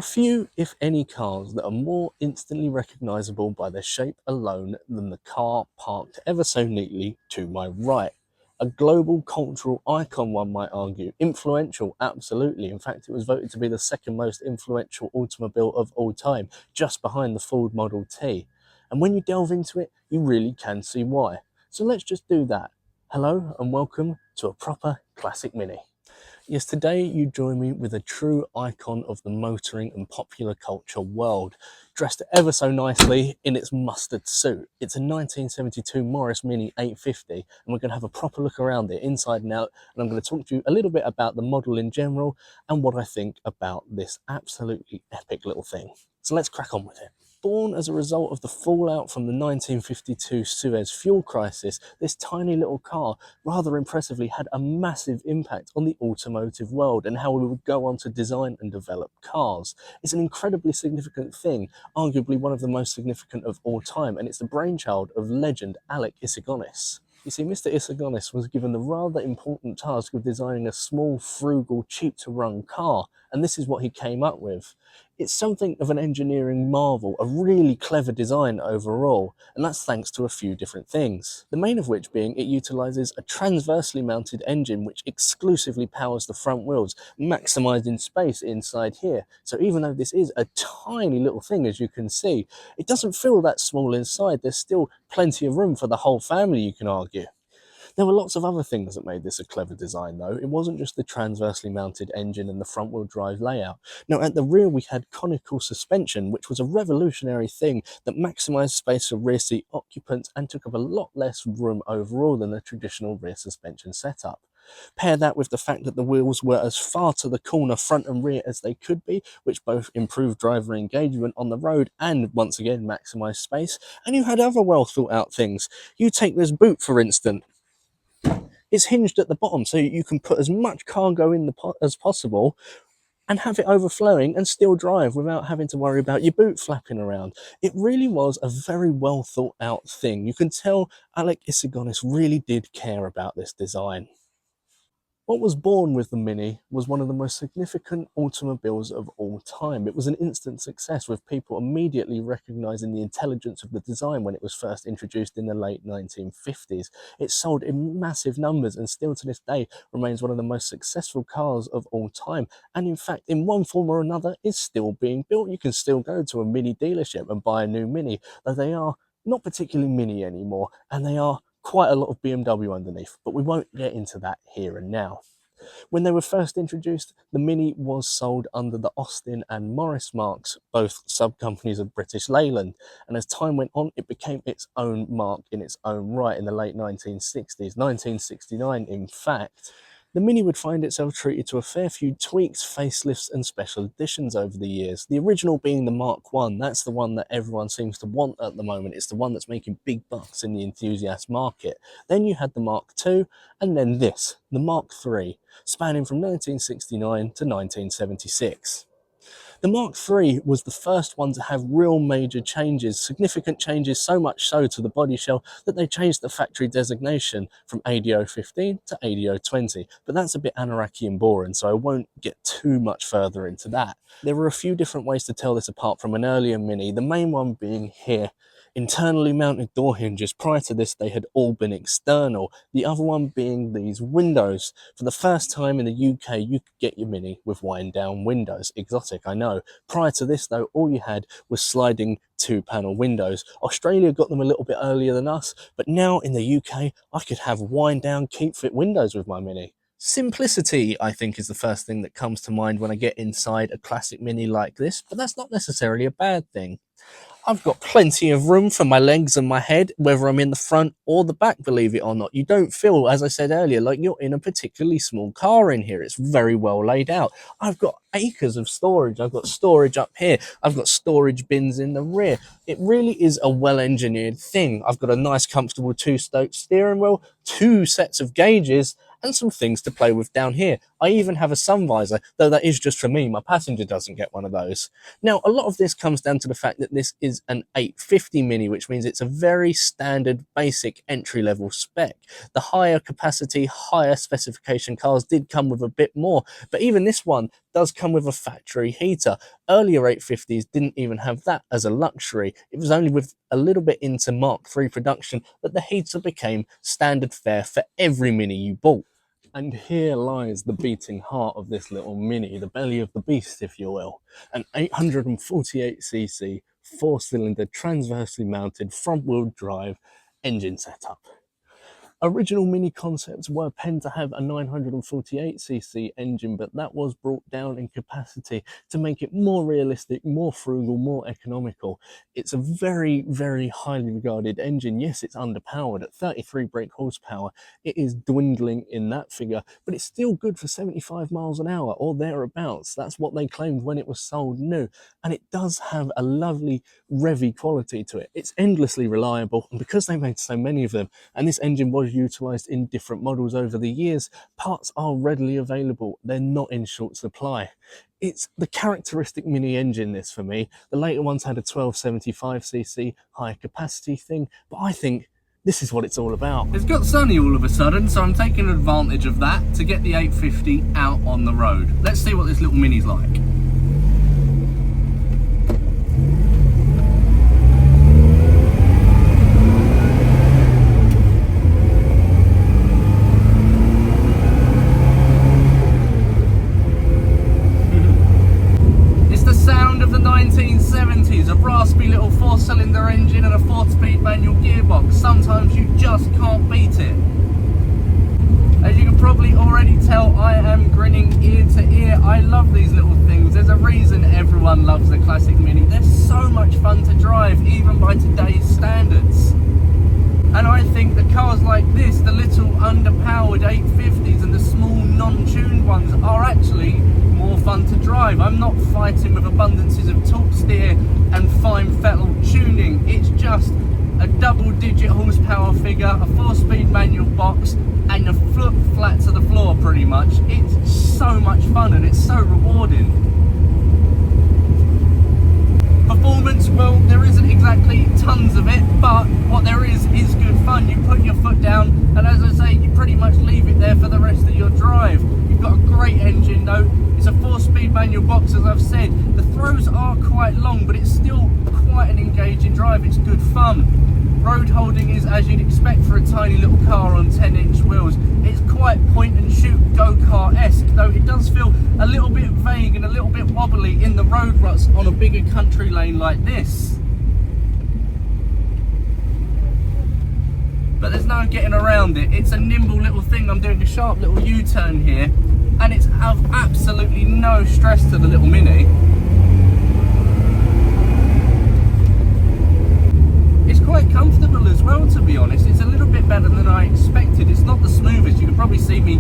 few, if any, cars that are more instantly recognisable by their shape alone than the car parked ever so neatly to my right. A global cultural icon, one might argue. Influential, absolutely. In fact, it was voted to be the second most influential automobile of all time, just behind the Ford Model T. And when you delve into it, you really can see why. So let's just do that. Hello and welcome to a proper classic Mini. Yes, today you join me with a true icon of the motoring and popular culture world, dressed ever so nicely in its mustard suit. It's a 1972 Morris Mini 850, and we're going to have a proper look around it inside and out, and I'm going to talk to you a little bit about the model in general and what I think about this absolutely epic little thing. So let's crack on with it. Born as a result of the fallout from the 1952 Suez fuel crisis, this tiny little car rather impressively had a massive impact on the automotive world and how we would go on to design and develop cars. It's an incredibly significant thing, arguably one of the most significant of all time, and it's the brainchild of legend Alec Issigonis. You see, Mr. Issigonis was given the rather important task of designing a small, frugal, cheap-to-run car, and this is what he came up with. It's something of an engineering marvel, a really clever design overall, and that's thanks to a few different things. The main of which being it utilises a transversely mounted engine which exclusively powers the front wheels, maximising space inside here. So even though this is a tiny little thing, as you can see, it doesn't feel that small inside. There's still plenty of room for the whole family, you can argue. There were lots of other things that made this a clever design though. It wasn't just the transversely mounted engine and the front wheel drive layout. Now at the rear we had conical suspension, which was a revolutionary thing that maximised space for rear seat occupants and took up a lot less room overall than the traditional rear suspension setup. Pair that with the fact that the wheels were as far to the corner front and rear as they could be, which both improved driver engagement on the road and once again maximised space, and you had other well thought out things. You take this boot for instance. It's hinged at the bottom so you can put as much cargo in as possible and have it overflowing and still drive without having to worry about your boot flapping around. It really was a very well thought out thing. You can tell Alec Issigonis really did care about this design. What was born with the Mini was one of the most significant automobiles of all time. It was an instant success, with people immediately recognising the intelligence of the design when it was first introduced in the late 1950s. It sold in massive numbers and still to this day remains one of the most successful cars of all time, and in fact in one form or another is still being built. You can still go to a Mini dealership and buy a new Mini, though they are not particularly Mini anymore, and they are quite a lot of BMW underneath, but we won't get into that here and now. When they were first introduced, the Mini was sold under the Austin and Morris marks, both sub-companies of British Leyland, and as time went on, it became its own mark in its own right in the late 1960s, 1969 in fact. The Mini would find itself treated to a fair few tweaks, facelifts and special editions over the years. The original being the Mark 1, that's the one that everyone seems to want at the moment. It's the one that's making big bucks in the enthusiast market. Then you had the Mark 2, and then this, the Mark 3, spanning from 1969 to 1976. The Mark III was the first one to have real major changes, significant changes, so much so to the body shell that they changed the factory designation from ADO 15 to ADO 20. But that's a bit anarchy and boring, so I won't get too much further into that. There were a few different ways to tell this apart from an earlier Mini, the main one being here. Internally mounted door hinges. Prior to this, they had all been external. The other one being these windows. For the first time in the UK, you could get your Mini with wind down windows. Exotic, I know. Prior to this, though, all you had was sliding two-panel windows. Australia got them a little bit earlier than us, but now in the UK, I could have wind down keep fit windows with my Mini. Simplicity, I think, is the first thing that comes to mind when I get inside a classic Mini like this, but that's not necessarily a bad thing. I've got plenty of room for my legs and my head, whether I'm in the front or the back, believe it or not. You don't feel, as I said earlier, like you're in a particularly small car in here. It's very well laid out. I've got acres of storage. I've got storage up here. I've got storage bins in the rear. It really is a well-engineered thing. I've got a nice, comfortable two-spoke steering wheel, two sets of gauges, and some things to play with down here. I even have a sun visor, though that is just for me. My passenger doesn't get one of those. Now, a lot of this comes down to the fact that this is an 850 Mini, which means it's a very standard, basic entry-level spec. The higher capacity, higher specification cars did come with a bit more, but even this one does come with a factory heater. Earlier 850s didn't even have that as a luxury. It was only with a little bit into Mark III production that the heater became standard fare for every Mini you bought. And here lies the beating heart of this little Mini, the belly of the beast, if you will. An 848cc, four-cylinder, transversely mounted, front-wheel drive engine setup. Original Mini concepts were penned to have a 948cc engine, but that was brought down in capacity to make it more realistic, more frugal, more economical. It's a very, very highly regarded engine. Yes, it's underpowered at 33 brake horsepower. It is dwindling in that figure, but it's still good for 75 miles an hour or thereabouts. That's what they claimed when it was sold new. And it does have a lovely revvy quality to it. It's endlessly reliable, and because they made so many of them, and this engine was utilised in different models over the years, parts are readily available. They're not in short supply. It's the characteristic Mini engine, this, for me. The later ones had a 1275cc higher capacity thing, but I think this is what it's all about. It's got sunny all of a sudden, so I'm taking advantage of that to get the 850 out on the road. Let's see what this little Mini's like. A raspy little four-cylinder engine and a 4-speed manual gearbox. Sometimes you just can't beat it. As you can probably already tell, I am grinning ear to ear. I love these little things. There's a reason everyone loves the classic Mini. They're so much fun to drive, even by today's standards. And I think the cars like this, the little underpowered 850s and the small non-tuned ones, are actually more fun to drive. I'm not fighting with abundances of torque steer and fine fettle tuning. It's just a double-digit horsepower figure, a 4-speed manual box, and a foot flat to the floor pretty much. It's so much fun and it's so rewarding. Performance, well, there isn't exactly tons of it, but what there is good fun. You put your foot down, and as I say, you pretty much leave it there for the rest of your drive. You've got a great engine though. It's a 4-speed manual box, as I've said. The throws are quite long, but it's still quite an engaging drive. It's good fun. Road holding is as you'd expect for a tiny little car on 10-inch wheels. It's quite point and shoot go-kart-esque, though it does feel a little bit vague and a little bit wobbly in the road ruts on a bigger country lane like this. But there's no getting around it. It's a nimble little thing. I'm doing a sharp little U-turn here, and it's of absolutely no stress to the little Mini. It's quite comfortable as well, to be honest. It's a little bit better than I expected. It's not the smoothest. You can probably see me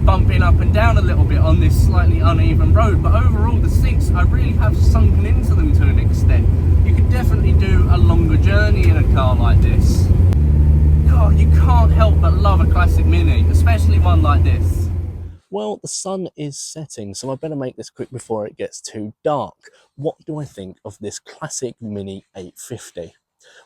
bumping up and down a little bit on this slightly uneven road, but overall the seats, I really have sunken into them to an extent. You could definitely do a longer journey in a car like this. God, you can't help but love a classic Mini, especially one like this. Well, the sun is setting, so I better make this quick before it gets too dark. What do I think of this classic Mini 850?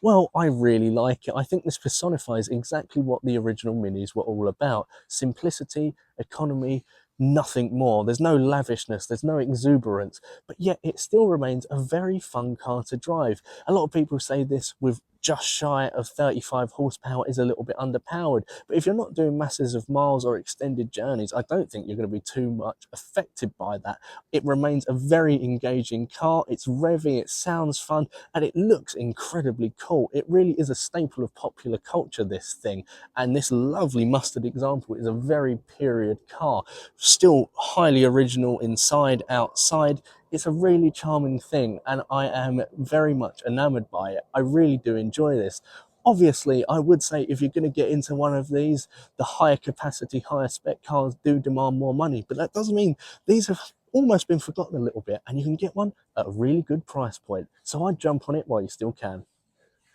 Well, I really like it. I think this personifies exactly what the original Minis were all about. Simplicity, economy, nothing more. There's no lavishness, there's no exuberance, but yet it still remains a very fun car to drive. A lot of people say this with just shy of 35 horsepower is a little bit underpowered, but if you're not doing masses of miles or extended journeys, I don't think you're going to be too much affected by that. It remains a very engaging car. It's revvy, it sounds fun, and it looks incredibly cool. It really is a staple of popular culture, this thing, and this lovely mustard example is a very period car, still highly original inside, outside. It's a really charming thing, and I am very much enamored by it. I really do enjoy this. Obviously, I would say if you're going to get into one of these, the higher capacity, higher spec cars do demand more money, but that doesn't mean these have almost been forgotten a little bit, and you can get one at a really good price point. So I'd jump on it while you still can.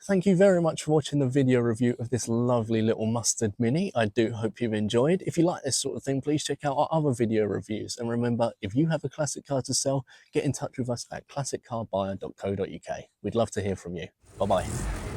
Thank you very much for watching the video review of this lovely little Mustard Mini. I do hope you've enjoyed. If you like this sort of thing, please check out our other video reviews. And remember, if you have a classic car to sell, get in touch with us at classiccarbuyer.co.uk. We'd love to hear from you. Bye-bye.